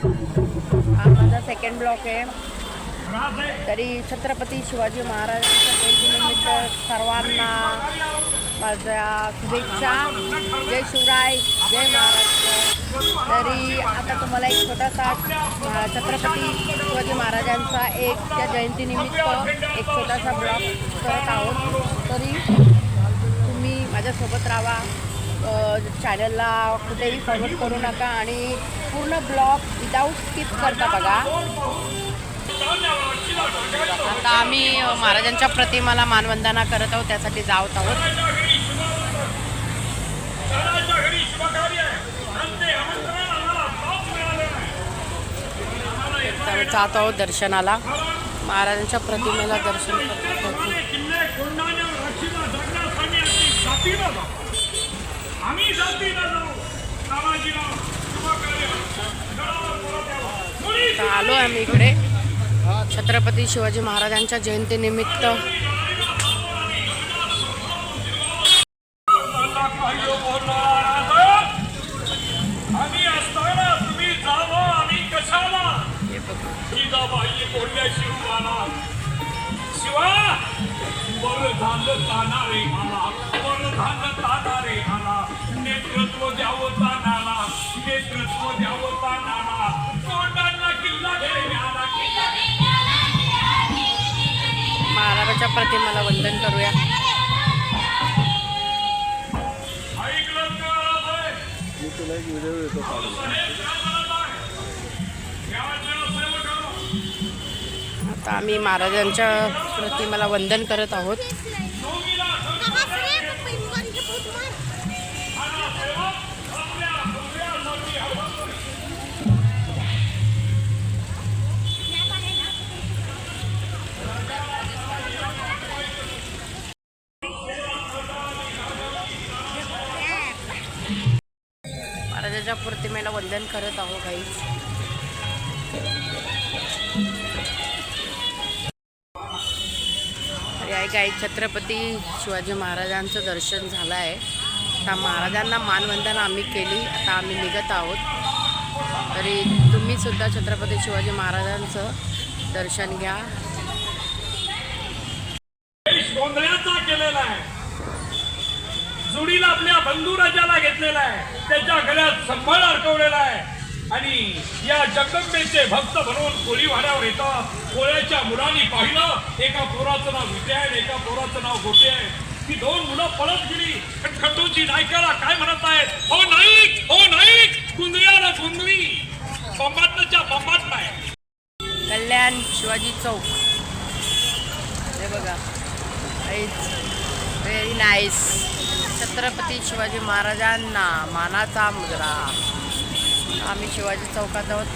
हा माझा second block आहे. तरी छत्रपती शिवाजी महाराजांच्या जयंतीनिमित्त सर्वांना माझ्या शुभेच्छा. जय शिवराय, जय महाराष्ट्र. तरी आता तुम्हाला एक छोटासा छत्रपती शिवाजी महाराजांचा त्या जयंतीनिमित्त एक छोटासा ब्लॉग करत आहोत. तरी तुम्ही माझ्यासोबत राहा. चॅनलला कुठेही फॉरवर्ड करू नका आणि पूर्ण ब्लॉग विदाऊट स्किप करता बघा. आता आम्ही महाराजांच्या प्रतिमाला मानवंदना करत आहोत, त्यासाठी जात आहोत. तर जात आहोत दर्शनाला. महाराजांच्या प्रतिमेला दर्शन करतो. आलो आम्ही इकडे छत्रपती शिवाजी महाराजांच्या जयंतीनिमित्त. महाराजांच्या प्रतिमेला वंदन करूया. आता आम्ही महाराजांच्या प्रतिमेला वंदन करत आहोत. महाराजांच्या प्रतिमेला वंदन करत आहोत गाईस. गाई छत्रपती शिवाजी महाराजांचं दर्शन झालं आहे. आता महाराजांना मानवंदना आम्ही केली. आता आम्ही निघत आहोत. तरी तुम्ही सुद्धा छत्रपती शिवाजी महाराजांचं दर्शन घ्या. गोंधळाचा केलेला आहे, जुडीला आपल्या बंधुराजाला घेतलेला आहे, त्याच्या गळ्यात संभाळ अडकवलेला आहे आणि या जगदंबेचे भक्त म्हणून कोळीवाड्यावर येतात. कोळ्याच्या मुलांनी पाहिलं एका पोराचं नाव विटे आहे, एका पोराचं नाव गोटे आहे. ती दोन मुलं पळत गेली. खंडूची नायकाला काय म्हणत आहेत, हो नाईक, हो नाईक, कुंदऱ्याला कुंदरी, बंबाटच्या बंबाट नाही. कल्याण शिवाजी चौक हे बघा, व्हेरी नाईस. छत्रपती शिवाजी महाराजांना मानाचा मुजरा. आम्ही शिवाजी चौकात आहोत.